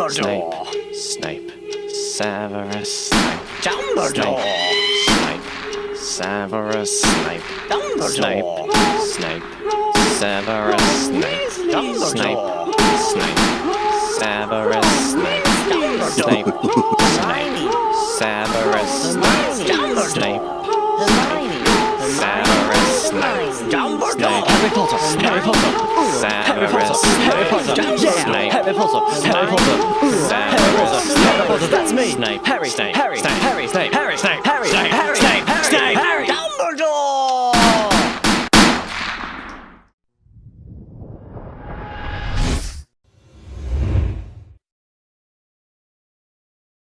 Dumbledore. Snape. Severus Snape. Dumbledore. Snape. Severus Snape. Dumbledore. Snape. Severus Snape. Snape. Snape. Severus Snape. Snape. Severus Snape. Snape. Severus Snape. Dumbledore. Harry Potter. Harry Potter. Harry Potter. Harry Potter. Yeah. Harry Potter. Harry Potter. Harry Potter. That's me. Snape. Harry. Snape. Harry. Snape. Harry. Snape.